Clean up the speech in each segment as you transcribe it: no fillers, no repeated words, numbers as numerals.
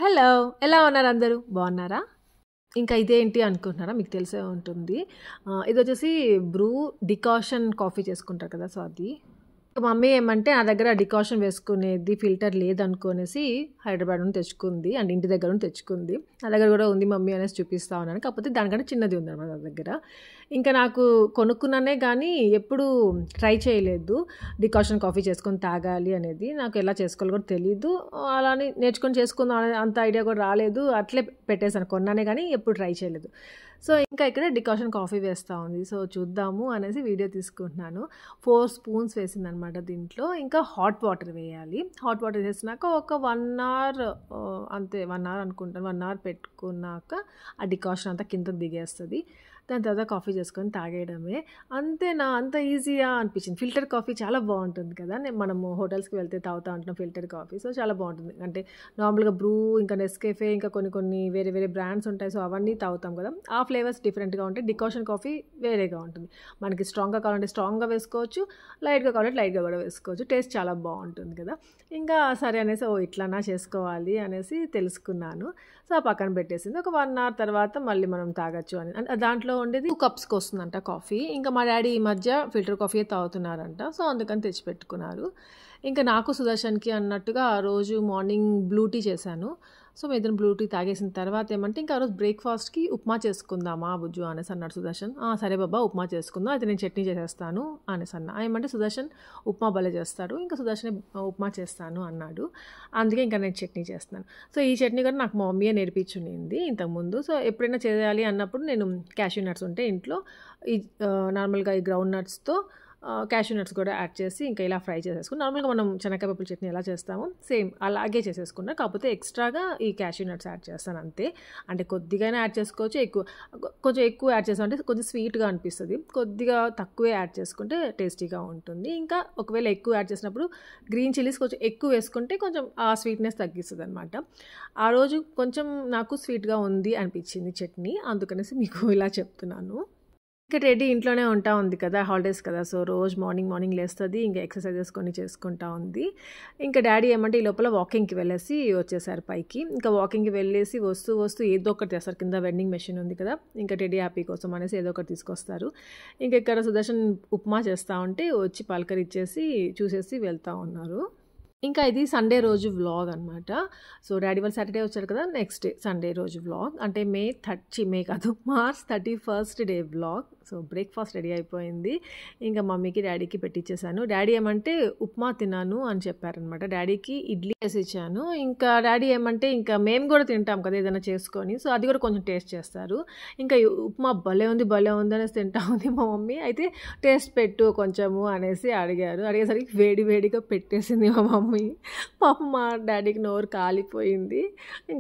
Hello! ఎలా ఉన్నారు అందరూ? బాగున్నారా? ఇంకా ఇదేంటి అనుకుంటున్నారా? మీకు తెలిసే ఉంటుంది. ఇదొచ్చేసి బ్రూ డికాషన్ కాఫీ చేసుకుంటారు కదా! సో, అది. మా మమ్మీ ఏమంటే నా దగ్గర డికాషన్ వేసుకునేది ఫిల్టర్ లేదనుకోనేసి హైదరాబాద్ నుండి తెచ్చుకుంది. అండ్ ఇంటి దగ్గర నుండి తెచ్చుకుంది. నా దగ్గర కూడా ఉంది మమ్మీ అనేసి చూపిస్తా ఉన్నాను. కాకపోతే దానికంటే చిన్నది ఉందన్నమాట నా దగ్గర. ఇంకా నాకు కొనుక్కున్నానే కానీ ఎప్పుడూ ట్రై చేయలేదు. డికాషన్ కాఫీ చేసుకొని తాగాలి అనేది. నాకు ఎలా చేసుకోవాలో కూడా తెలీదు. అలా అని నేర్చుకొని చేసుకుందాం అనే అంత ఐడియా కూడా రాలేదు. అట్లే పెట్టేసాను. కొన్నానే కానీ ఎప్పుడు ట్రై చేయలేదు. సో, ఇంకా ఇక్కడ డికాషన్ కాఫీ వేస్తా ఉంది. సో, చూద్దాము అనేసి వీడియో తీసుకుంటున్నాను. 4 స్పూన్స్ వేసిందనమాట దీంట్లో. ఇంకా హాట్ వాటర్ వేయాలి. హాట్ వాటర్ వేసినాక ఒక 1 అవర్ అంతే 1 అవర్ అనుకుంటాను. 1 అవర్ పెట్టుకున్నాక ఆ డికాషన్ అంతా కిందకి దిగేస్తుంది. దాని తర్వాత కాఫీ చేసుకొని తాగేయడమే. అంతేనా? అంత ఈజీయా అనిపించింది. ఫిల్టర్ కాఫీ చాలా బాగుంటుంది కదా! మనము హోటల్స్‌కి వెళ్తే తాగుతూ ఉంటాం ఫిల్టర్ కాఫీ. సో, చాలా బాగుంటుంది. అంటే నార్మల్‌గా బ్రూ, ఇంకా నెస్కేఫే, ఇంకా కొన్ని వేరే వేరే బ్రాండ్స్ ఉంటాయి. సో, అవన్నీ తాగుతాం కదా! ఆ ఫ్లేవర్స్ డిఫరెంట్‌గా ఉంటాయి. డికాషన్ కాఫీ వేరేగా ఉంటుంది. మనకి స్ట్రాంగ్‌గా కావాలంటే స్ట్రాంగ్‌గా వేసుకోవచ్చు. లైట్‌గా కావాలంటే లైట్‌గా కూడా వేసుకోవచ్చు. టేస్ట్ చాలా బాగుంటుంది కదా! ఇంకా సరే అనేసి ఇట్లానా చేసుకోవాలి అనేసి తెలుసుకున్నాను. సో, ఆ పక్కన పెట్టేసింది. ఒక 1 అవర్ తర్వాత మళ్ళీ మనం తాగొచ్చు అని. దాంట్లో ఉండేది 2 కప్స్‌కి వస్తుందంట కాఫీ. ఇంకా మా డ్యాడీ ఈ మధ్య ఫిల్టర్ కాఫీయే తాగుతున్నారంట. సో, అందుకని తెచ్చిపెట్టుకున్నారు. ఇంకా నాకు సుదర్శన్‌కి అన్నట్టుగా ఆ రోజు మార్నింగ్ బ్లూ టీ చేశాను. సో, మేమిద్దరం బ్లూ టీ తాగేసిన తర్వాత ఏమంటే ఇంకా ఆ రోజు బ్రేక్‌ఫాస్ట్‌కి ఉప్మా చేసుకుందామా బుజ్జు అనేసి అన్నాడు సుదర్శన్. సరే బాబా ఉప్మా చేసుకుందాం. అయితే నేను చట్నీ చేసేస్తాను అనేసి అన్నా. ఏమంటే సుదర్శన్ ఉప్మా భలే చేస్తాడు. ఇంకా సుదర్శనే ఉప్మా చేస్తాను అన్నాడు. అందుకే ఇంకా నేను చట్నీ చేస్తున్నాను. సో, ఈ చట్నీ కూడా నాకు మా మమ్మీయే నేర్పించుండింది ఇంతకుముందు. సో, ఎప్పుడైనా చేయాలి అన్నప్పుడు నేను క్యాష్యూ నట్స్ ఉంటే ఇంట్లో ఈ నార్మల్‌గా ఈ గ్రౌండ్ నట్స్‌తో క్యాష్యూ నట్స్ కూడా యాడ్ చేసి ఇంకా ఇలా ఫ్రై చేసేసుకుని నార్మల్గా మనం శనగకాయ పప్పుల చట్నీ ఎలా చేస్తామో సేమ్ అలాగే చేసేసుకున్నా. కాకపోతే ఎక్స్ట్రాగా ఈ క్యాష్యూ నట్స్ యాడ్ చేస్తాను అంతే. అంటే కొద్దిగానే యాడ్ చేసుకోవచ్చు. కొంచెం ఎక్కువ యాడ్ చేసామంటే కొంచెం స్వీట్గా అనిపిస్తుంది. కొద్దిగా తక్కువే యాడ్ చేసుకుంటే టేస్టీగా ఉంటుంది. ఇంకా ఒకవేళ ఎక్కువ యాడ్ చేసినప్పుడు గ్రీన్ చిల్లీస్ కొంచెం ఎక్కువ వేసుకుంటే కొంచెం ఆ స్వీట్నెస్ తగ్గిస్తుంది అనమాట. ఆ రోజు కొంచెం నాకు స్వీట్గా ఉంది అనిపించింది చట్నీ. అందుకనేసి మీకు ఇలా చెప్తున్నాను. ఇంకా టెడ్డీ ఇంట్లోనే ఉంటా ఉంది కదా! హాలిడేస్ కదా! సో, రోజు మార్నింగ్ లేస్తది. ఇంకా ఎక్సర్సైజెస్ కొన్ని చేసుకుంటా ఉంది. ఇంకా డ్యాడీ ఏమంటే ఈ లోపల వాకింగ్‌కి వెళ్ళేసి వచ్చేసారు పైకి. ఇంకా వాకింగ్‌కి వెళ్ళేసి వస్తూ ఏదో ఒకటి తెస్తారు. కింద వెండింగ్ మెషిన్ ఉంది కదా! ఇంకా టెడ్డీ హ్యాపీ కోసం అనేసి ఏదో ఒకటి తీసుకొస్తారు. ఇంకా ఇక్కడ సుదర్శన్ ఉప్మా చేస్తా ఉంటే వచ్చి పలకరిచ్చేసి చూసేసి వెళ్తా ఉన్నారు. ఇంకా ఇది సండే రోజు వ్లాగ్ అనమాట. సో, డ్యాడీ వాళ్ళు సాటర్డే వచ్చారు కదా! నెక్స్ట్ డే సండే రోజు వ్లాగ్. అంటే March 31 day vlog. So, breakfast ready అయిపోయింది. ఇంకా మమ్మీకి, డ్యాడీకి పెట్టిచ్చేసాను. డ్యాడీ ఏమంటే ఉప్మా తిన్నాను అని చెప్పారనమాట. డ్యాడీకి ఇడ్లీ వేసి ఇచ్చాను. ఇంకా డ్యాడీ ఏమంటే ఇంకా మేము కూడా తింటాం కదా! ఏదైనా చేసుకొని. సో, అది కూడా కొంచెం టేస్ట్ చేస్తారు. ఇంకా ఉప్మా భలే ఉంది అనేసి తింటా ఉంది మా మమ్మీ. అయితే టేస్ట్ పెట్టు కొంచెము అనేసి అడిగారు. అడిగేసరికి వేడిగా పెట్టేసింది మా మమ్మీ. పాపం మా డ్యాడీకి నోరు కాలిపోయింది.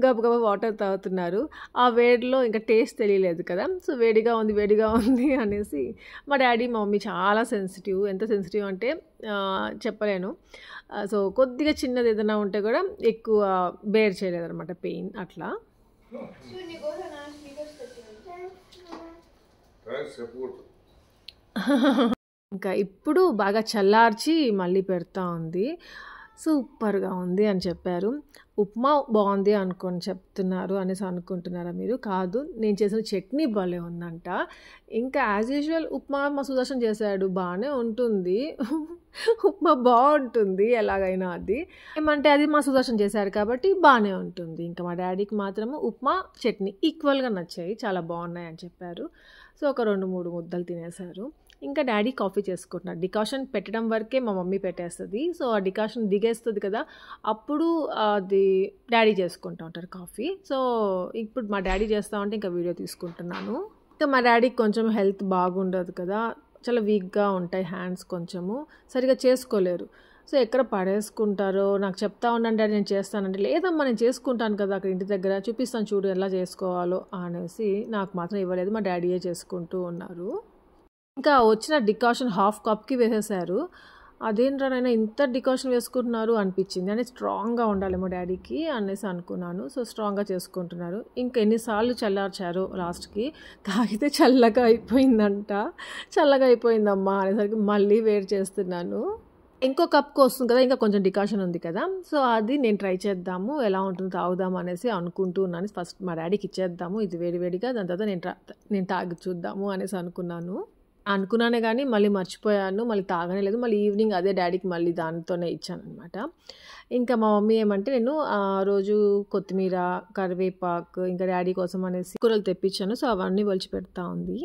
గబగబా వాటర్ తాగుతున్నారు. ఆ వేడిలో ఇంకా టేస్ట్ తెలియలేదు కదా! సో, వేడిగా ఉంది అనేసి మా డ్యాడీ మా మమ్మీ చాలా సెన్సిటివ్. ఎంత సెన్సిటివ్ అంటే చెప్పలేను. సో, కొద్దిగా చిన్నది ఏదైనా ఉంటే కూడా ఎక్కువ బేర్ చేయలేదన్నమాట పెయిన్ అట్లా. ఇంకా ఇప్పుడు బాగా చల్లార్చి మళ్ళీ పెడతా ఉంది. సూపర్‌గా ఉంది అని చెప్పారు. ఉప్మా బాగుంది చెప్తున్నారు అనేసి అనుకుంటున్నారా మీరు? కాదు, నేను చేసిన చట్నీ భలే ఉందంట. ఇంకా యాజ్ యూజువల్ ఉప్మా మా సుదర్శన్ చేశాడు. బాగానే ఉంటుంది. ఉప్మా బాగుంటుంది ఎలాగైనా అది. ఏమంటే అది మా సుదర్శన్ చేశారు కాబట్టి బాగానే ఉంటుంది. ఇంకా మా డ్యాడీకి మాత్రము ఉప్మా, చట్నీ ఈక్వల్‌గా నచ్చాయి. చాలా బాగున్నాయి అని చెప్పారు. సో, ఒక 2-3 ముద్దలు తినేశారు. ఇంకా డ్యాడీ కాఫీ చేసుకుంటున్నారు. డికాషన్ పెట్టడం వరకే మా మమ్మీ పెట్టేస్తుంది. సో, ఆ డికాషన్ దిగేస్తుంది కదా! అప్పుడు అది డ్యాడీ చేసుకుంటూ ఉంటారు కాఫీ. సో, ఇప్పుడు మా డ్యాడీ చేస్తూ ఉంటే ఇంకా వీడియో తీసుకుంటున్నాను. ఇంకా మా డ్యాడీకి కొంచెం హెల్త్ బాగుండదు కదా! చాలా వీక్‌గా ఉంటాయి హ్యాండ్స్, కొంచెము సరిగ్గా చేసుకోలేరు. సో, ఎక్కడ పడేసుకుంటారో నాకు చెప్తా ఉండండి డ్యాడీ నేను చేస్తానంటే, లేదమ్మా నేను చేసుకుంటాను కదా అక్కడ ఇంటి దగ్గర చూపిస్తాను చూడు ఎలా చేసుకోవాలో అనేసి నాకు మాత్రం ఇవ్వలేదు. మా డ్యాడీయే చేసుకుంటూ ఉన్నారు. ఇంకా వచ్చిన డికాషన్ హాఫ్ కప్‌కి వేసేసారు. అదేంట్రా నాయనా ఇంత డికాషన్ వేసుకుంటున్నారు అనిపించింది. అంటే స్ట్రాంగ్‌గా ఉండాలేమో డ్యాడీకి అనేసి అనుకున్నాను. సో, స్ట్రాంగ్‌గా చేసుకుంటున్నారు. ఇంకా ఎన్నిసార్లు చల్లార్చారో లాస్ట్‌కి తాగితే చల్లగా అయిపోయిందంట. చల్లగా అయిపోయిందమ్మా అనేసరికి మళ్ళీ వేడి చేస్తున్నాను. ఇంకో కప్‌కి వస్తుంది కదా! ఇంకా కొంచెం డికాషన్ ఉంది కదా! సో, అది నేను ట్రై చేద్దాము. ఎలా ఉంటుందో తాగుదాం అనేసి అనుకుంటూ ఉన్నాను. ఫస్ట్ మా డ్యాడీకి ఇచ్చేద్దాము ఇది వేడి వేడిగా. దాని తర్వాత నేను తాగి చూద్దాము అనేసి అనుకున్నాను. అనుకున్నానే గానీ మళ్ళీ మర్చిపోయాను. మళ్ళీ తాగనే లేదు. మళ్ళీ ఈవినింగ్ అదే డ్యాడీకి మళ్ళీ దానితోనే ఇచ్చాననమాట. ఇంకా మా మమ్మీ ఏమంటే నేను రోజు కొత్తిమీర, కరివేపాకు ఇంకా డ్యాడీ కోసం అనేసి కూరలు తెప్పించాను. సో, అవన్నీ ఒలిచిపెడతా ఉంది.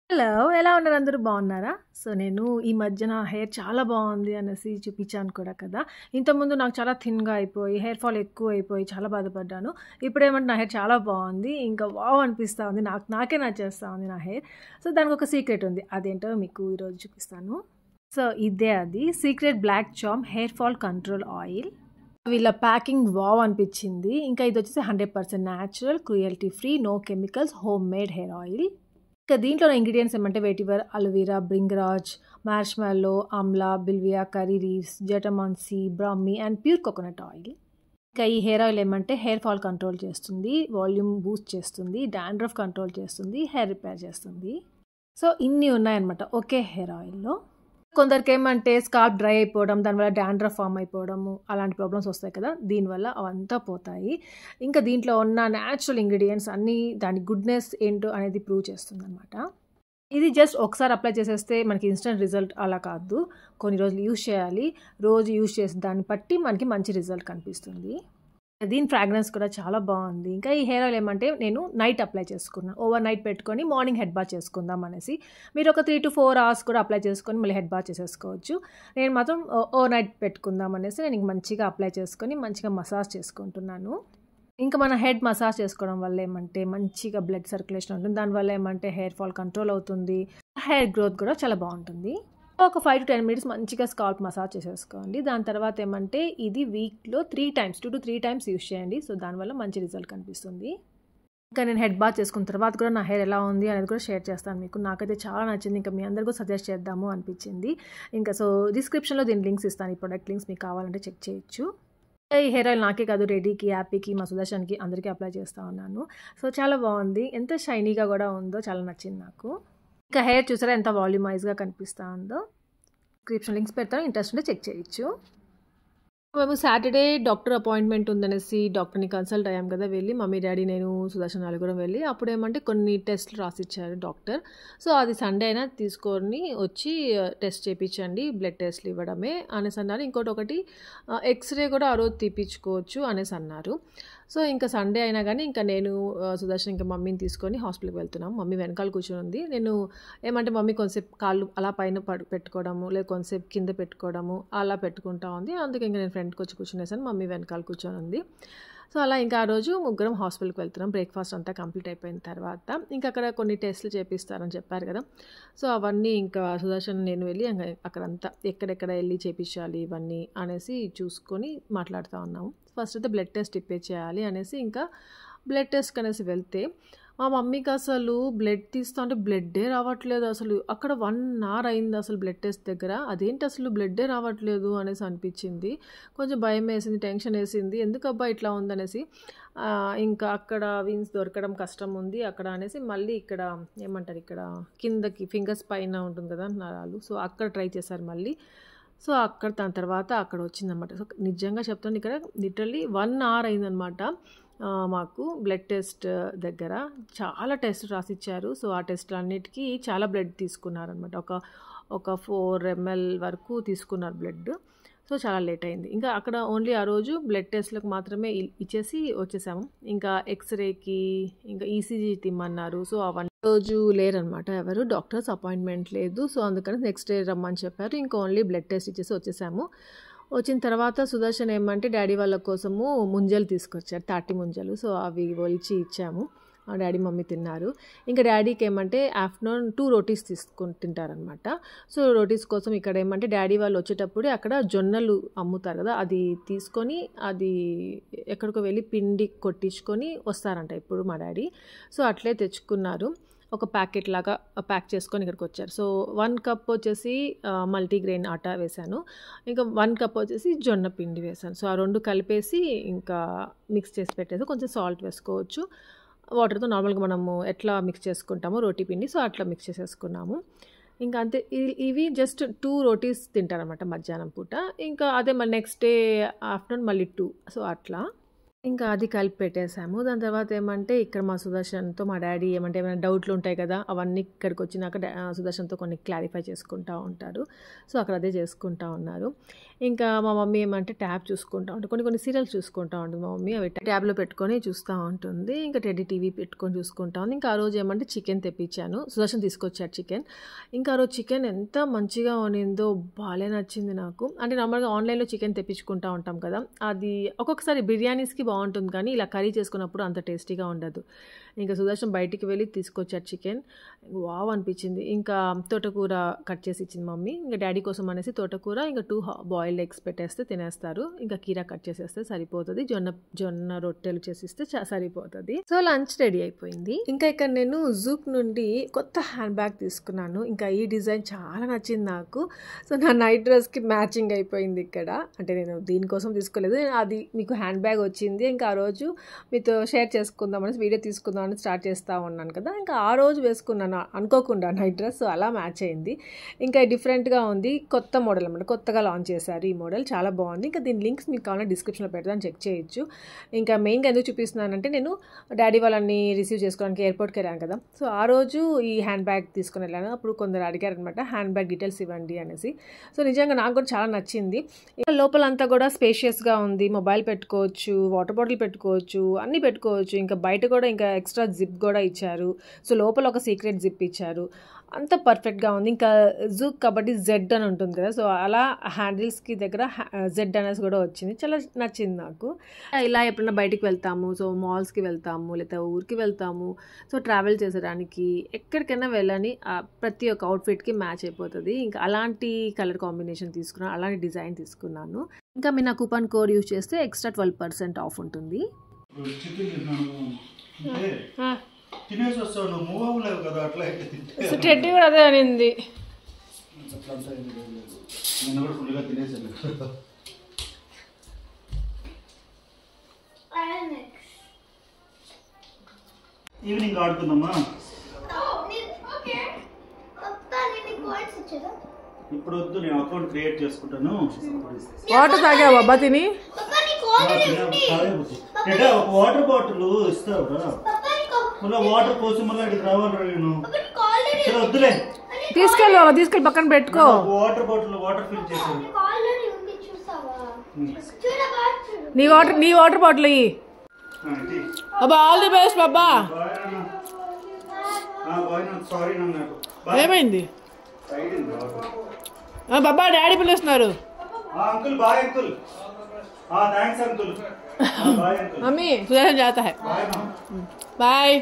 హలో! ఎలా ఉన్నారు అందరూ బాగున్నారా? సో, నేను ఈ మధ్య నా హెయిర్ చాలా బాగుంది అనేసి చూపించాను కూడా కదా! ఇంతకుముందు నాకు చాలా థిన్‌గా అయిపోయి, హెయిర్ ఫాల్ ఎక్కువైపోయి చాలా బాధపడ్డాను. ఇప్పుడేమంటే నా హెయిర్ చాలా బాగుంది. ఇంకా వావ్ అనిపిస్తా ఉంది. నాకే నచ్చేస్తా ఉంది నా హెయిర్. సో, దానికొక సీక్రెట్ ఉంది. అదేంటో మీకు ఈరోజు చూపిస్తాను. సో, ఇదే అది. Secret black charm hair fall control oil. వీళ్ళ ప్యాకింగ్ వావ్ అనిపించింది. ఇంకా ఇదొచ్చేసి 100% natural, cruelty free, no chemicals, home made hair oil. ఇంకా దీంట్లో ఇంగ్రీడియంట్స్ ఏమంటే vetiver, aloe vera, bhringraj, marshmallow, amla, బిల్వియా, curry leaves, jatamansi, brahmi and pure coconut oil. ఇంకా ఈ హెయిర్ ఆయిల్ ఏమంటే హెయిర్ ఫాల్ కంట్రోల్ చేస్తుంది, వాల్యూమ్ బూస్ట్ చేస్తుంది, డాండ్రఫ్ కంట్రోల్ చేస్తుంది, హెయిర్ రిపేర్ చేస్తుంది. సో, ఇన్ని ఉన్నాయన్నమాట ఒకే హెయిర్ ఆయిల్‌లో. కొందరికి ఏమంటే స్కాల్ప్ డ్రై అయిపోవడం, దానివల్ల డాండ్రఫ్ ఫామ్ అయిపోవడము అలాంటి ప్రాబ్లమ్స్ వస్తాయి కదా! దీనివల్ల అవంతా పోతాయి. ఇంకా దీంట్లో ఉన్న న్యాచురల్ ఇంగ్రీడియంట్స్ అన్నీ దాని గుడ్‌నెస్ ఏంటో అనేది ప్రూవ్ చేస్తుందనమాట. ఇది జస్ట్ ఒకసారి అప్లై చేసేస్తే మనకి ఇన్‌స్టంట్ రిజల్ట్ అలా కాదు. కొన్ని రోజులు యూజ్ చేయాలి. రోజు యూజ్ చేసే దాన్ని బట్టి మనకి మంచి రిజల్ట్ కనిపిస్తుంది. దీని ఫ్రాగ్రెన్స్ కూడా చాలా బాగుంది. ఇంకా ఈ హెయిర్ ఆయిల్ ఏమంటే నేను నైట్ అప్లై చేసుకున్నాను. ఓవర్ నైట్ పెట్టుకొని మార్నింగ్ హెడ్ బాత్ చేసుకుందాం అనేసి. మీరు ఒక 3 to 4 అవర్స్ కూడా అప్లై చేసుకొని మళ్ళీ హెడ్ బాత్ చేసేసుకోవచ్చు. నేను మాత్రం ఓవర్ నైట్ పెట్టుకుందాం అనేసి నేను మంచిగా అప్లై చేసుకొని మంచిగా మసాజ్ చేసుకుంటున్నాను. ఇంకా మన హెడ్ మసాజ్ చేసుకోవడం వల్ల ఏమంటే మంచిగా బ్లడ్ సర్క్యులేషన్ ఉంటుంది. దానివల్ల ఏమంటే హెయిర్ ఫాల్ కంట్రోల్ అవుతుంది. హెయిర్ గ్రోత్ కూడా చాలా బాగుంటుంది. ఒక 5 to 10 మినిట్స్ మంచిగా స్కాల్ప్ మసాజ్ చేసేసుకోండి. దాని తర్వాత ఏమంటే ఇది వీక్‌లో 2 to 3 టైమ్స్ యూజ్ చేయండి. సో, దానివల్ల మంచి రిజల్ట్ కనిపిస్తుంది. ఇంకా నేను హెడ్ బాత్ చేసుకున్న తర్వాత కూడా నా హెయిర్ ఎలా ఉంది అనేది కూడా షేర్ చేస్తాను మీకు. నాకైతే చాలా నచ్చింది. ఇంకా మీ అందరికీ సజెస్ట్ చేద్దాము అనిపించింది. ఇంకా సో, డిస్క్రిప్షన్‌లో దీని లింక్స్ ఇస్తాను. ఈ ప్రొడక్ట్ లింక్స్ మీకు కావాలంటే చెక్ చేయొచ్చు. ఈ హెయిర్ ఆయిల్ నాకే కాదు రెడీకి, యాపీకి, మా సుదర్శన్‌కి అందరికీ అప్లై చేస్తూ ఉన్నాను. సో, చాలా బాగుంది. ఎంత షైనీగా కూడా ఉందో చాలా నచ్చింది నాకు. ఇంకా హెయిర్ చూసారా ఎంత వాల్యూమైజ్‌గా కనిపిస్తూ ఉందో. డిస్క్రిప్షన్ లింక్స్ పెడతాను. ఇంట్రెస్ట్ ఉంటే చెక్ చేయొచ్చు. మేము సాటర్డే డాక్టర్ అపాయింట్మెంట్ ఉందనేసి డాక్టర్ని కన్సల్ట్ అయ్యాం కదా! వెళ్ళి మమ్మీ, డాడీ, నేను, సుదర్శన్ నలుగురం వెళ్ళి అప్పుడు ఏమంటే కొన్ని టెస్టులు రాసిచ్చారు డాక్టర్. సో, అది సండే అయినా తీసుకొని వచ్చి టెస్ట్ చేయించండి, బ్లడ్ టెస్ట్లు ఇవ్వడమే అనేసి అన్నారు. ఇంకోటి ఎక్స్‌రే కూడా ఆ రోజు తీపించుకోవచ్చు అనేసి అన్నారు. సో, ఇంకా సండే అయినా కానీ ఇంకా నేను సుదర్శన్ ఇంకా మమ్మీని తీసుకొని హాస్పిటల్కి వెళ్తున్నాం. మమ్మీ వెనకాల కూర్చొని ఉంది. నేను ఏమంటే మమ్మీ కొంతసేపు కాళ్ళు అలా పైన పెట్టుకోవడము, లేదా కొంతసేపు కింద పెట్టుకోవడము అలా పెట్టుకుంటా ఉంది. అందుకే ఇంకా నేను ఫ్రంట్కి వచ్చి కూర్చునేసాను. మమ్మీ వెనకాల కూర్చొని ఉంది. సో, అలా ఇంకా ఆ రోజు ముగ్గురం హాస్పిటల్కి వెళ్తున్నాం. బ్రేక్ఫాస్ట్ అంతా కంప్లీట్ అయిపోయిన తర్వాత ఇంకా అక్కడ కొన్ని టెస్టులు చేపిస్తారని చెప్పారు కదా! సో, అవన్నీ ఇంకా సుదర్శన్ నేను వెళ్ళి అక్కడంతా ఎక్కడెక్కడ వెళ్ళి చేపించాలి ఇవన్నీ అనేసి చూసుకొని మాట్లాడుతూ ఉన్నాము. ఫస్ట్ అయితే బ్లడ్ టెస్ట్ ఇప్పించేయాలి అనేసి ఇంకా బ్లడ్ టెస్ట్‌కి అనేసి వెళ్తే మా మమ్మీకి అసలు బ్లడ్ తీస్తా అంటే బ్లడ్డే రావట్లేదు అసలు. అక్కడ 1 అవర్ అయింది అసలు బ్లడ్ టెస్ట్ దగ్గర. అదేంటి అసలు బ్లడ్డే రావట్లేదు అనేసి అనిపించింది. కొంచెం భయమేసింది, టెన్షన్ వేసింది. ఎందుకబ్బా ఇట్లా ఉందనేసి ఇంకా అక్కడ విన్స్ దొరకడం కష్టం ఉంది అక్కడ అనేసి మళ్ళీ ఇక్కడ ఏమంటారు ఇక్కడ కిందకి ఫింగర్స్ పైన ఉంటుంది కదా నరాలు. సో, అక్కడ ట్రై చేశారు మళ్ళీ. సో, దాని తర్వాత అక్కడ వచ్చిందనమాట. సో, నిజంగా చెప్తాను ఇక్కడ లిటరల్లీ 1 అవర్ అయిందనమాట. మాకు బ్లడ్ టెస్ట్ దగ్గర చాలా టెస్ట్ రాసిచ్చారు. సో, ఆ టెస్ట్‌లన్నిటికీ చాలా బ్లడ్ తీసుకున్నారనమాట. ఒక 4 ml వరకు తీసుకున్నారు బ్లడ్. సో, చాలా లేట్ అయింది. ఇంకా అక్కడ ఓన్లీ ఆ రోజు బ్లడ్ టెస్ట్‌లకు మాత్రమే ఇచ్చేసి వచ్చేసాము. ఇంకా ఎక్స్‌రేకి ఇంకా ఈసీజీ తీయమన్నారు. సో, అవన్నీ రోజు లేరనమాట ఎవరు. డాక్టర్స్ అపాయింట్మెంట్ లేదు. సో, అందుకని నెక్స్ట్ డే రమ్మని చెప్పారు. ఇంకా ఓన్లీ బ్లడ్ టెస్ట్ ఇచ్చేసి వచ్చేసాము. వచ్చిన తర్వాత సుదర్శన్ ఏమంటే డాడీ వాళ్ళ కోసము ముంజలు తీసుకొచ్చారు, తాటి ముంజలు. సో, అవి ఒలిచి ఇచ్చాము. డాడీ, మమ్మీ తిన్నారు. ఇంకా డాడీకి ఏమంటే ఆఫ్టర్నూన్ 2 రోటీస్ తింటారనమాట. సో, రోటీస్ కోసం ఇక్కడ ఏమంటే డాడీ వాళ్ళు వచ్చేటప్పుడే అక్కడ జొన్నలు అమ్ముతారు కదా! అది తీసుకొని అది ఎక్కడికో వెళ్ళి పిండి కొట్టించుకొని వస్తారంట ఇప్పుడు మా డాడీ. సో, అట్లే తెచ్చుకున్నారు. ఒక ప్యాకెట్ లాగా ప్యాక్ చేసుకొని ఇక్కడికి వచ్చారు. సో, 1 కప్ వచ్చేసి మల్టీగ్రెయిన్ ఆటా వేశాను. ఇంకా 1 కప్ వచ్చేసి జొన్న పిండి వేశాను. సో, ఆ 2 కలిపేసి ఇంకా మిక్స్ చేసి పెట్టేసి కొంచెం సాల్ట్ వేసుకోవచ్చు. వాటర్తో నార్మల్గా మనము ఎట్లా మిక్స్ చేసుకుంటామో రోటీ పిండి, సో, అట్లా మిక్స్ చేసేసుకున్నాము. ఇంకా అంతే. ఇవి జస్ట్ 2 రోటీస్ తింటారనమాట మధ్యాహ్నం పూట. ఇంకా అదే మళ్ళీ నెక్స్ట్ డే ఆఫ్టర్నూన్ మళ్ళీ 2. సో అట్లా ఇంకా అది కలిపి పెట్టేసాము. దాని తర్వాత ఏమంటే ఇక్కడ మా సుదర్శన్తో మా డాడీ ఏమైనా డౌట్లు ఉంటాయి కదా, అవన్నీ ఇక్కడికి వచ్చినాక సుదర్శన్తో కొన్ని క్లారిఫై చేసుకుంటూ ఉంటారు. సో అక్కడ అదే చేసుకుంటూ ఉన్నారు. ఇంకా మా మమ్మీ ఏమంటే ట్యాబ్ చూసుకుంటూ ఉంటుంది, కొన్ని సీరియల్స్ చూసుకుంటూ ఉంటుంది మా మమ్మీ. అవి ట్యాబ్లో పెట్టుకొని చూస్తూ ఉంటుంది. ఇంకా టెడ్డీ టీవీ పెట్టుకొని చూసుకుంటా ఉంది. ఇంకా ఆ రోజు ఏమంటే చికెన్ తెప్పించాను, సుదర్శన్ తీసుకొచ్చాడు చికెన్. ఇంకా ఆ రోజు చికెన్ ఎంత మంచిగా ఉన్నిందో, బాగా నచ్చింది నాకు. అంటే నార్మల్గా ఆన్లైన్లో చికెన్ తెప్పించుకుంటూ ఉంటాం కదా, అది ఒక్కొక్కసారి బిర్యానీస్కి బాగుంటుంది కానీ ఇలా కర్రీ చేసుకున్నప్పుడు అంత టేస్టీగా ఉండదు. ఇంకా సుదర్శన్ బయటికి వెళ్ళి తీసుకొచ్చాడు చికెన్, వావ్ అనిపించింది. ఇంకా తోటకూర కట్ చేసి ఇచ్చింది మమ్మీ. ఇంకా డాడీ కోసం అనేసి తోటకూర ఇంకా 2 బాయిల్డ్ ఎగ్స్ పెట్టేస్తే తినేస్తారు. ఇంకా కీరా కట్ చేసేస్తే సరిపోతుంది, జొన్న రొట్టెలు చేసిస్తే సరిపోతుంది. సో లంచ్ రెడీ అయిపోయింది. ఇంకా ఇక్కడ నేను జూక్ నుండి కొత్త హ్యాండ్ బ్యాగ్ తీసుకున్నాను. ఇంకా ఈ డిజైన్ చాలా నచ్చింది నాకు. సో నా నైట్ డ్రెస్కి మ్యాచింగ్ అయిపోయింది ఇక్కడ. అంటే నేను దీనికోసం తీసుకోలేదు, అది మీకు హ్యాండ్ బ్యాగ్ వచ్చింది. ఇంకా ఆ రోజు మీతో షేర్ చేసుకుందామని వీడియో తీసుకుందామని స్టార్ట్ చేస్తూ ఉన్నాను కదా, ఇంకా ఆ రోజు వేసుకున్నాను అనుకోకుండా నైట్ డ్రెస్. సో అలా మ్యాచ్ అయింది. ఇంకా డిఫరెంట్గా ఉంది, కొత్త మోడల్ అన్నమాట, కొత్తగా లాంచ్ చేశారు ఈ మోడల్, చాలా బాగుంది. ఇంకా దీని లింక్స్ మీకు కావాలంటే డిస్క్రిప్షన్లో పెడతాను, చెక్ చేయొచ్చు. ఇంకా మెయిన్గా ఎందుకు చూపిస్తున్నానంటే నేను డాడీ వాళ్ళని రిసీవ్ చేసుకోవడానికి ఎయిర్పోర్ట్కి వెళ్ళాను కదా, సో ఆ రోజు ఈ హ్యాండ్ బ్యాగ్ తీసుకుని వెళ్ళాను. అప్పుడు కొందరు అడిగారు అనమాట హ్యాండ్ బ్యాగ్ డీటెయిల్స్ ఇవ్వండి అనేసి. సో నిజంగా నాకు కూడా చాలా నచ్చింది. ఇంకా లోపలంతా కూడా స్పేషియస్గా ఉంది, మొబైల్ పెట్టుకోవచ్చు, వాటర్ బాటిల్ పెట్టుకోవచ్చు, అన్నీ పెట్టుకోవచ్చు. ఇంకా బయట కూడా ఇంకా ఎక్స్ట్రా జిప్ కూడా ఇచ్చారు. సో లోపల ఒక సీక్రెట్ జిప్ ఇచ్చారు, అంత పర్ఫెక్ట్గా ఉంది. ఇంకా జూక్ కాబట్టి జెడ్ అని ఉంటుంది కదా, సో అలా హ్యాండిల్స్కి దగ్గర జెడ్ అనేసి కూడా వచ్చింది, చాలా నచ్చింది నాకు. ఇలా ఎప్పుడైనా బయటికి వెళ్తాము, సో మాల్స్కి వెళ్తాము లేదా ఊరికి వెళ్తాము, సో ట్రావెల్ చేసేదానికి ఎక్కడికైనా వెళ్ళని ప్రతి ఒక్క అవుట్ఫిట్కి మ్యాచ్ అయిపోతుంది. ఇంకా అలాంటి కలర్ కాంబినేషన్ తీసుకున్నాను, అలాంటి డిజైన్ తీసుకున్నాను. ఇంకా మీరు నా కూపన్ కోడ్ యూజ్ చేస్తే ఎక్స్ట్రా 12% ఆఫ్ ఉంటుంది. తినేసి వస్తాను, మూవ్ అవ్వలేవు కదా అట్లా. సో టెడ్డీ కూడా అదే అనింది. నేను కూడా ఫుల్గా తినేసాను. ఈవినింగ్ ఆడుకుందామా? ఇప్పుడు వద్దు, నేను అకౌంట్ క్రియేట్ చేసుకుంటాను. వాటర్ తాగావు అబ్బా తిని? ఒక వాటర్ బాటిల్ ఇస్తావురా? మళ్ళీ వాటర్ కోసం మళ్ళీ ఇక్కడికి రావాలరా నేను? వద్దులే, తీసుకెళ్ళి పక్కన పెట్టుకో. వాటర్ బాటిల్ వాటర్ ఫిల్ చేసాను. నీ వాటర్ బాటిల్ ఇయ్యి. అబ్బా ఆల్ ది బెస్ట్ బాబా. సారీ నాకు ఏమైంది బాబా? డాడీ పిలుస్తున్నారు. Uncle bye. Uncle thanks uncle. Bye uncle. Mummy Sudarshan జాతా హై. బాయ్.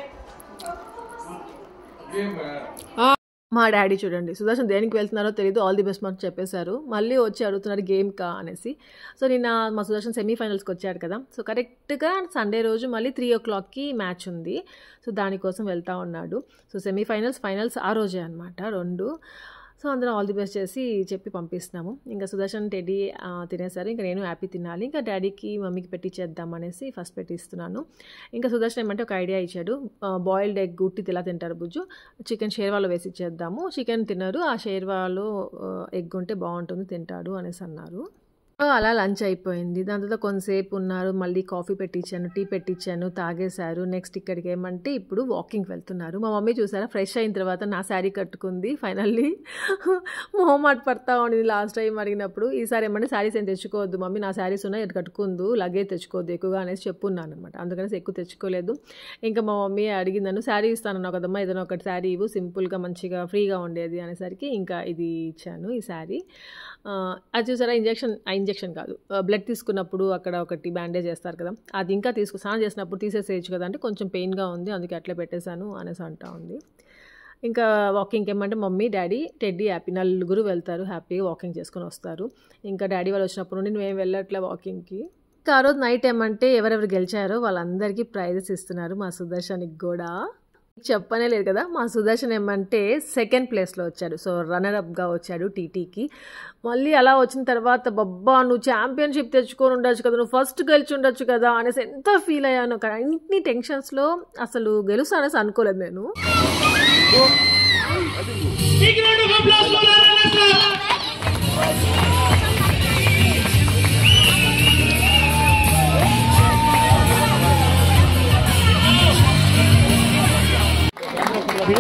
మా డాడీ చూడండి, సుదర్శన్ దేనికి వెళ్తున్నారో తెలియదు, ఆల్ ది బెస్ట్ మాకు చెప్పేశారు. మళ్ళీ వచ్చి అడుగుతున్నారు గేమ్ కా అనేసి. సో నిన్న మా సుదర్శన్ సెమీఫైనల్స్కి వచ్చాడు కదా, సో కరెక్ట్గా సండే రోజు మళ్ళీ 3 o'clockకి మ్యాచ్ ఉంది. సో దానికోసం వెళ్తూ ఉన్నాడు. సో ఫైనల్స్ ఆ రోజే అనమాట 2. సో అందరం ఆల్ ది బెస్ట్ చేసి చెప్పి పంపిస్తున్నాము. ఇంకా సుదర్శన్ టెడ్డీ తినేసారు, ఇంకా నేను హ్యాపీ తినాలి. ఇంకా డాడీకి మమ్మీకి పెట్టించేద్దాం అనేసి ఫస్ట్ పెట్టిస్తున్నాను. ఇంకా సుదర్శన్ ఏమంటే ఒక ఐడియా ఇచ్చాడు, బాయిల్డ్ ఎగ్ ఉట్టి ఎలా తింటారు బుజ్జు, చికెన్ షేర్వాలో వేసి ఇచ్చేద్దాము. చికెన్ తిన్నారు, ఆ షేర్వాలో ఎగ్ ఉంటే బాగుంటుంది తింటాడు అనేసి అన్నారు. అలా లంచ్ అయిపోయింది. దాని తర్వాత కొంతసేపు ఉన్నారు, మళ్ళీ కాఫీ పెట్టించాను, టీ పెట్టించాను, తాగేశారు. నెక్స్ట్ ఇక్కడికి ఏమంటే ఇప్పుడు వాకింగ్కి వెళ్తున్నారు. మా మమ్మీ చూసారా ఫ్రెష్ అయిన తర్వాత నా శారీ కట్టుకుంది. ఫైనల్లీ మొహమాట పడతా ఉండింది లాస్ట్ టైం అడిగినప్పుడు. ఈసారి ఏమంటే శారీస్ ఏం తెచ్చుకోవద్దు మమ్మీ, నా శారీస్ ఉన్నాయి ఎటు కట్టుకుందు, లగేజ్ తెచ్చుకోవద్దు ఎక్కువగా అనేసి చెప్పున్నాను అనమాట. అందుకనేసి ఎక్కువ తెచ్చుకోలేదు. ఇంకా మా మమ్మీ అడిగిందను శారీ ఇస్తానన్నావు కదమ్మా, ఏదైనా ఒకటి శారీ ఇవ్వు సింపుల్గా మంచిగా ఫ్రీగా ఉండేది అనేసరికి ఇంకా ఇది ఇచ్చాను ఈ శారీ. అది చూసారా ఇంజెక్షన్ కాదు, బ్లడ్ తీసుకున్నప్పుడు అక్కడ ఒకటి బ్యాండేజ్ చేస్తారు కదా, అది ఇంకా స్నానం చేసినప్పుడు తీసేసేయచ్చు కదా అంటే కొంచెం పెయిన్గా ఉంది, అందుకే అట్లా పెట్టేశాను అనేసి అంటా ఉంది. ఇంకా వాకింగ్కి ఏమంటే మమ్మీ డాడీ టెడ్డీ హ్యాపీ, 4 వెళ్తారు, హ్యాపీగా వాకింగ్ చేసుకొని వస్తారు. ఇంకా డాడీ వాళ్ళు వచ్చినప్పుడు నుండి మేము వెళ్ళట్లే వాకింగ్కి. ఇంకా ఆ రోజు నైట్ ఏమంటే ఎవరెవరు గెలిచారో వాళ్ళందరికీ ప్రైజెస్ ఇస్తున్నారు. మా సుదర్శన్కి కూడా చెప్పనే లేదు కదా, మా సుదర్శన్ ఏమంటే 2nd ప్లేస్లో వచ్చాడు. సో రన్నర్అప్గా వచ్చాడు టీటీకి. మళ్ళీ అలా వచ్చిన తర్వాత బబ్బా నువ్వు ఛాంపియన్షిప్ తెచ్చుకొని ఉండొచ్చు కదా, నువ్వు ఫస్ట్ గెలిచి ఉండొచ్చు కదా అనేసి ఎంత ఫీల్ అయ్యాను. ఇన్ని టెన్షన్స్లో అసలు గెలుస్తా అనేసి అనుకోలేదు నేను. Big round of applause for our runners-up.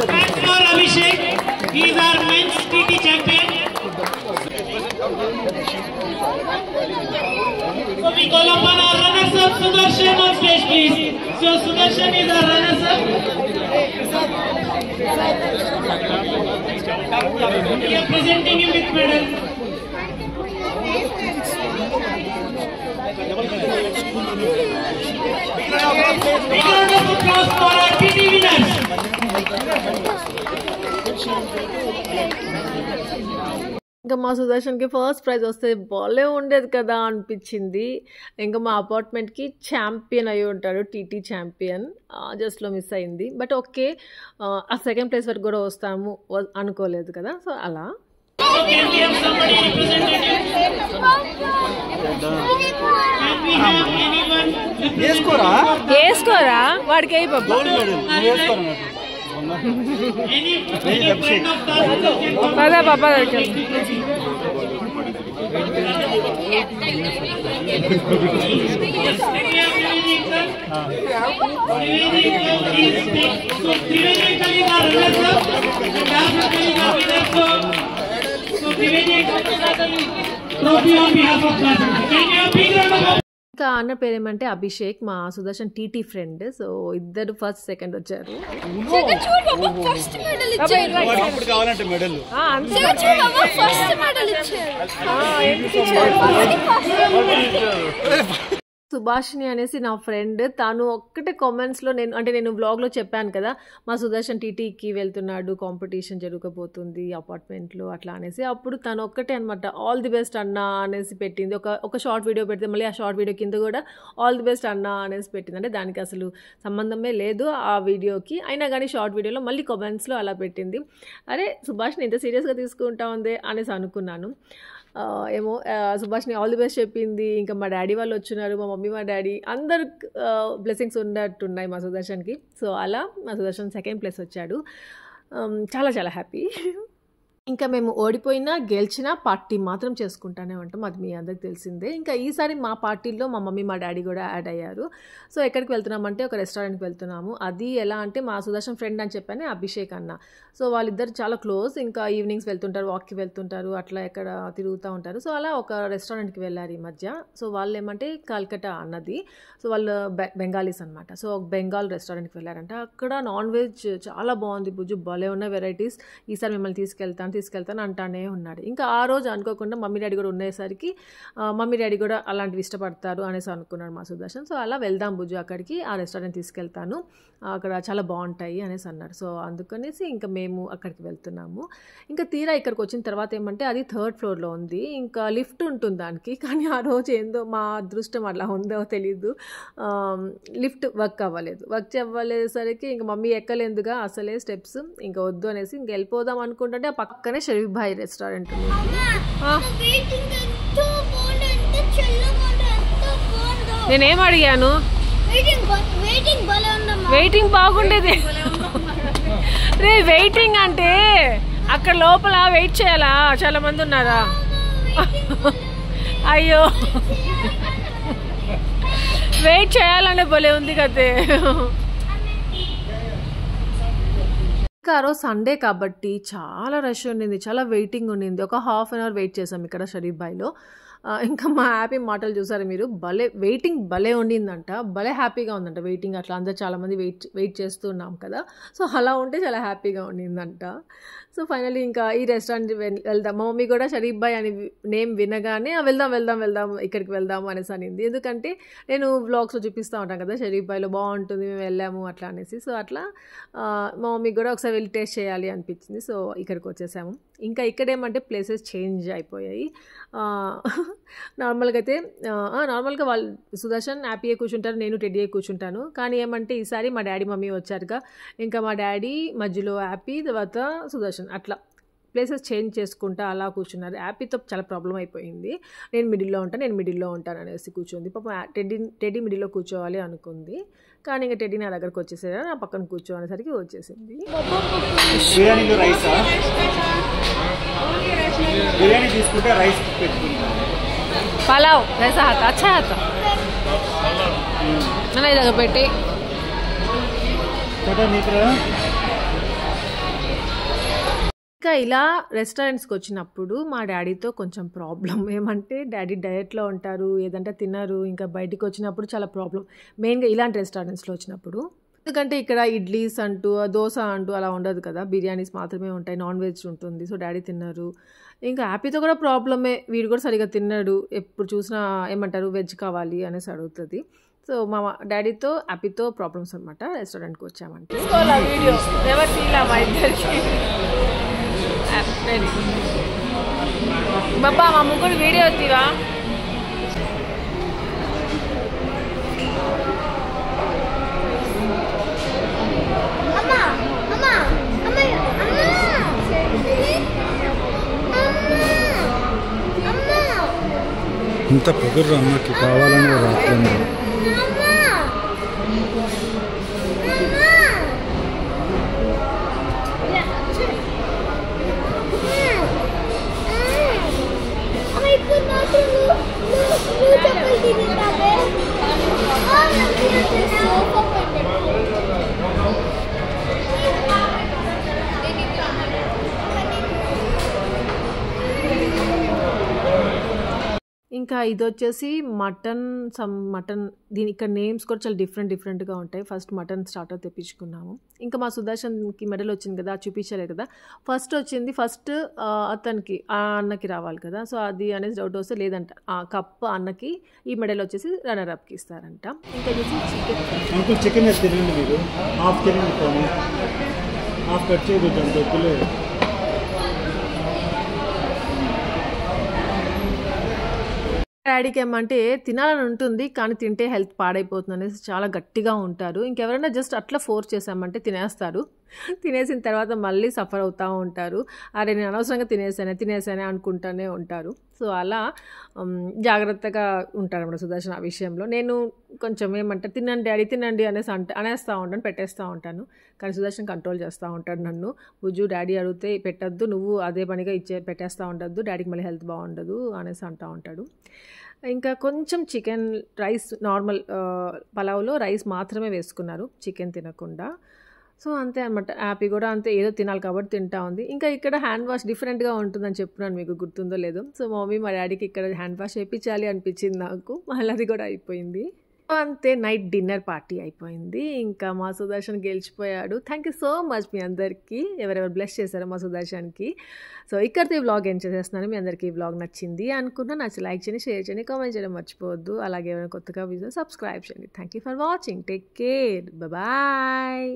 Thanks for Abhishek. He is our men's TT champion. So we call upon our runners-up Sudarshan on stage, please. So Sudarshan is our runners-up. We are presenting him with medal. Big round of applause for our TT winners. ఇంకా మా సుదర్శన్కి first prize వస్తే బాలే ఉండేది కదా అనిపించింది. ఇంకా మా అపార్ట్మెంట్కి champion అయి ఉంటాడు, టీటీ ఛాంపియన్. జస్ట్లో మిస్ అయింది. బట్ ఓకే, ఆ సెకండ్ ప్లేస్ వరకు కూడా వస్తాము అనుకోలేదు కదా. సో అలా వేసుకోరా వాడికి అయి బాబా పదా పాప ఇంకా అన్న పేరు ఏమంటే అభిషేక్, మా సుదర్శన్ టీటీ ఫ్రెండ్. సో ఇద్దరు ఫస్ట్ సెకండ్ వచ్చారు. సుభాషిణి అనేసి నా ఫ్రెండ్, తను ఒక్కటే కామెంట్స్లో నేను వ్లాగ్లో చెప్పాను కదా మా సుదర్శన్ టీటీకి వెళ్తున్నాడు, కాంపిటీషన్ జరగబోతుంది అపార్ట్మెంట్లో అట్లా అనేసి. అప్పుడు తను ఒక్కటే అనమాట ఆల్ ది బెస్ట్ అన్నా అనేసి పెట్టింది. ఒక షార్ట్ వీడియో పెడితే మళ్ళీ ఆ షార్ట్ వీడియో కింద కూడా ఆల్ ది బెస్ట్ అన్నా అనేసి పెట్టింది. అంటే దానికి అసలు సంబంధమే లేదు ఆ వీడియోకి, అయినా కానీ షార్ట్ వీడియోలో మళ్ళీ కామెంట్స్లో అలా పెట్టింది. అరే సుభాష్ని ఇంత సీరియస్గా తీసుకుంటా ఉంది అనేసి అనుకున్నాను. ఏమో సుభాష్ని ఆల్ ది బెస్ట్ చెప్పింది. ఇంకా మా డాడీ వాళ్ళు వచ్చినారు, మా మమ్మీ మా డాడీ అందరు బ్లెస్సింగ్స్ ఉన్నట్టున్నాయి మా సుదర్శన్కి. సో అలా మా సుదర్శన్ సెకండ్ ప్లేస్ వచ్చాడు. చాలా చాలా హ్యాపీ. ఇంకా మేము ఓడిపోయినా గెలిచినా పార్టీ మాత్రం చేసుకుంటానే ఉంటాం, అది మీ అందరికి తెలిసిందే. ఇంకా ఈసారి మా పార్టీలో మా మమ్మీ మా డాడీ కూడా యాడ్ అయ్యారు. సో ఎక్కడికి వెళ్తున్నామంటే ఒక రెస్టారెంట్కి వెళ్తున్నాము. అది ఎలా అంటే మా సుదర్శన్ ఫ్రెండ్ అని చెప్పాను, అభిషేక్ అన్న. సో వాళ్ళిద్దరు చాలా క్లోజ్. ఇంకా ఈవినింగ్స్ వెళ్తుంటారు, వాక్కి వెళ్తుంటారు, అట్లా ఎక్కడ తిరుగుతూ ఉంటారు. సో అలా ఒక రెస్టారెంట్కి వెళ్ళారు ఈ మధ్య. సో వాళ్ళు ఏమంటే కల్కటా అన్నది, సో వాళ్ళు బెంగాలీస్ అనమాట. సో బెంగాల్ రెస్టారెంట్కి వెళ్ళారంట. అక్కడ నాన్ వెజ్ చాలా బాగుంది బుజ్జు, భలే ఉన్న వెరైటీస్. ఈసారి మిమ్మల్ని తీసుకెళ్తాను అంటానే ఉన్నాడు. ఇంకా ఆ రోజు అనుకోకుండా మమ్మీ డాడీ కూడా ఉండేసరికి మమ్మీ డాడీ కూడా అలాంటివి ఇష్టపడతారు అనేసి అనుకున్నాడు మా సుదర్శన్. సో అలా వెళ్దాం బుజ్జు అక్కడికి, ఆ రెస్టారెంట్ తీసుకెళ్తాను, అక్కడ చాలా బాగుంటాయి అనేసి అన్నారు. సో అందుకనేసి ఇంకా మేము అక్కడికి వెళ్తున్నాము. ఇంకా తీరా ఇక్కడికి వచ్చిన తర్వాత ఏమంటే అది 3rd ఫ్లోర్లో ఉంది, ఇంకా లిఫ్ట్ ఉంటుంది దానికి. కానీ ఆ రోజు ఏందో మా అదృష్టం అలా ఉందో తెలీదు, లిఫ్ట్ వర్క్ అవ్వలేసరికి ఇంకా మమ్మీ ఎక్కలేదుగా అసలే స్టెప్స్, ఇంకా వద్దు అనేసి ఇంక వెళ్ళిపోదాం అనుకుంటుంటే ఆ పక్కనే షరీఫ్ భాయ్ రెస్టారెంట్ ఉంది. నేనేం అడిగాను, వెయిటింగ్ బాగుండేది రే. వెయిటింగ్ అంటే అక్కడ లోపల వెయిట్ చేయాలా, చాలా మంది ఉన్నారా? అయ్యో వెయిట్ చేయాలనే భలే ఉంది కదే. ఇంకా ఆ రోజు సండే కాబట్టి చాలా రష్ ఉండింది, చాలా వెయిటింగ్ ఉండింది. ఒక ½ అన్ అవర్ వెయిట్ చేసాం ఇక్కడ షరీఫ్ భాయ్లో. ఇంకా మా హ్యాపీ మాటలు చూసారు మీరు, వెయిటింగ్ భలే ఉండిందంట, భలే హ్యాపీగా ఉందంట వెయిటింగ్. అట్లా అందరూ చాలామంది వెయిట్ చేస్తున్నాం కదా, సో అలా ఉంటే చాలా హ్యాపీగా ఉండిందంట. సో ఫైనలీ ఇంకా ఈ రెస్టారెంట్ వెళ్దాం. మా మమ్మీ కూడా షరీఫ్ భాయ్ అని నేమ్ వినగానే వెళ్దాం ఇక్కడికి వెళ్దాము అనేసి అనింది. ఎందుకంటే నేను వ్లాగ్స్లో చూపిస్తూ ఉంటాను కదా షరీఫ్ భాయ్లో బాగుంటుంది, మేము వెళ్ళాము అట్లా అనేసి. సో అట్లా మా మమ్మీకి కూడా ఒకసారి వెళ్ళి టేస్ట్ చేయాలి అనిపించింది. సో ఇక్కడికి వచ్చేసాము. ఇంకా ఇక్కడేమంటే ప్లేసెస్ చేంజ్ అయిపోయాయి. నార్మల్గా వాళ్ళు సుదర్శన్ హ్యాపీగా కూర్చుంటారు, నేను టెడ్డీ కూర్చుంటాను. కానీ ఏమంటే ఈసారి మా డాడీ మమ్మీ వచ్చారుగా, ఇంకా మా డాడీ మధ్యలో హ్యాపీ, తర్వాత సుదర్శన్, అట్లా ప్లేసెస్ చేంజ్ చేసుకుంటా అలా కూర్చున్నారు. హ్యాపీతో చాలా ప్రాబ్లం అయిపోయింది. నేను మిడిల్లో ఉంటాను అనేసి కూర్చుంది. పాపం టెడ్డీ మిడిల్లో కూర్చోవాలి అనుకుంది, కానీ ఇంకా టెడ్డీ నా దగ్గరకు వచ్చేసాడు, నా పక్కన కూర్చో అనేసరికి వచ్చేసింది. బిర్యానీలో రైసా? బిర్యానీ తీసుకుంటే రైస్ పెట్టుకుంటా. పలావ్ రైసా హాత అచ్చా హాత నా దగ్గర పెట్టి ఇంకా ఇలా రెస్టారెంట్స్కి వచ్చినప్పుడు మా డాడీతో కొంచెం ప్రాబ్లం ఏమంటే, డాడీ డయట్లో ఉంటారు, ఏదంటే తిన్నారు. ఇంకా బయటికి వచ్చినప్పుడు చాలా ప్రాబ్లం, మెయిన్గా ఇలాంటి రెస్టారెంట్స్లో వచ్చినప్పుడు. ఎందుకంటే ఇక్కడ ఇడ్లీస్ అంటూ దోశ అంటూ అలా ఉండదు కదా, బిర్యానీస్ మాత్రమే ఉంటాయి, నాన్ వెజ్ ఉంటుంది. సో డాడీ తిన్నారు. ఇంకా హ్యాపీతో కూడా ప్రాబ్లమే, వీడు కూడా సరిగా తిన్నాడు, ఎప్పుడు చూసినా ఏమంటారు వెజ్ కావాలి అనేసి అడుగుతుంది. సో మా డాడీతో హ్యాపీతో ప్రాబ్లమ్స్ అనమాట రెస్టారెంట్కి వచ్చామంటే. వీడియో ఎవరు తీలా మా ఇద్దరికి బాబా మా ముగ్గురు వీడియో తీవా. ఇంత పొగరు అమ్మకి కావాలని రాత్రి ఇంకా ఇది వచ్చేసి మటన్ దీని ఇక్కడ నేమ్స్ కూడా చాలా డిఫరెంట్గా ఉంటాయి. ఫస్ట్ మటన్ స్టార్టర్ తెప్పించుకున్నాము. ఇంకా మా సుదర్శన్కి మెడల్ వచ్చింది కదా, చూపించలేదు కదా. ఫస్ట్ అతనికి ఆ అన్నకి రావాలి కదా, సో అది అనేసి డౌట్ వస్తే లేదంట, ఆ కప్ అన్నకి, ఈ మెడల్ వచ్చేసి రన్నర్ అప్కి ఇస్తారంట. ఇంకా వచ్చేసి చికెన్ తినండి మీరు, హాఫ్ తినండి, హాఫ్ కట్ చేయబెట్టాను. డాడీకి ఏమంటే తినాలని ఉంటుంది, కానీ తింటే హెల్త్ పాడైపోతుంది అనేసి చాలా గట్టిగా ఉంటారు. ఇంకెవరైనా జస్ట్ అట్లా ఫోర్స్ చేసామంటే తినేస్తారు. తినేసిన తర్వాత మళ్ళీ సఫర్ అవుతూ ఉంటారు. అరే నేను అనవసరంగా తినేసానే అనుకుంటూనే ఉంటారు. సో అలా జాగ్రత్తగా ఉంటారు అన్నమాట సుదర్శన్ ఆ విషయంలో. నేను కొంచెం ఏమంటే తినండి డాడీ తినండి అనేస్తూ ఉంటాను, పెట్టేస్తూ ఉంటాను. కానీ సుదర్శన్ కంట్రోల్ చేస్తూ ఉంటాడు నన్ను. బుజ్జు డాడీ అడిగితే పెట్టద్దు, నువ్వు అదే పనిగా పెట్టేస్తూ ఉండద్దు, డాడీకి మళ్ళీ హెల్త్ బాగుండదు అనేసి అంటూ ఉంటాడు. ఇంకా కొంచెం చికెన్ రైస్, నార్మల్ పలావ్లో రైస్ మాత్రమే వేసుకున్నారు, చికెన్ తినకుండా. సో అంతే అనమాట. హ్యాపీ కూడా అంతే, ఏదో తినాలి కాబట్టి తింటా ఉంది. ఇంకా ఇక్కడ హ్యాండ్ వాష్ డిఫరెంట్గా ఉంటుందని చెప్తున్నాను, మీకు గుర్తుందో లేదో. సో మా మమ్మీ మా డాడీకి ఇక్కడ హ్యాండ్ వాష్ చేయించాలి అనిపించింది నాకు, మళ్ళీ అది కూడా అయిపోయింది. అంతే నైట్ డిన్నర్ పార్టీ అయిపోయింది. ఇంకా మా సుదర్శన్ గెలిచిపోయాడు. థ్యాంక్ యూ సో మచ్ మీ అందరికీ, ఎవరెవరు బ్లెస్ చేశారో మా సుదర్శన్కి. సో ఇక్కడితో ఈ వ్లాగ్ ఎంజాయ్ చేస్తున్నాను. మీ అందరికీ ఈ వ్లాగ్ నచ్చింది అనుకున్నా, నచ్చి లైక్ చేయండి, షేర్ చేయండి, కామెంట్ చేయడం మర్చిపోవద్దు. అలాగే ఎవరైనా కొత్తగా వీడియో సబ్స్క్రైబ్ చేయండి. Thank you for watching. Take care, bye.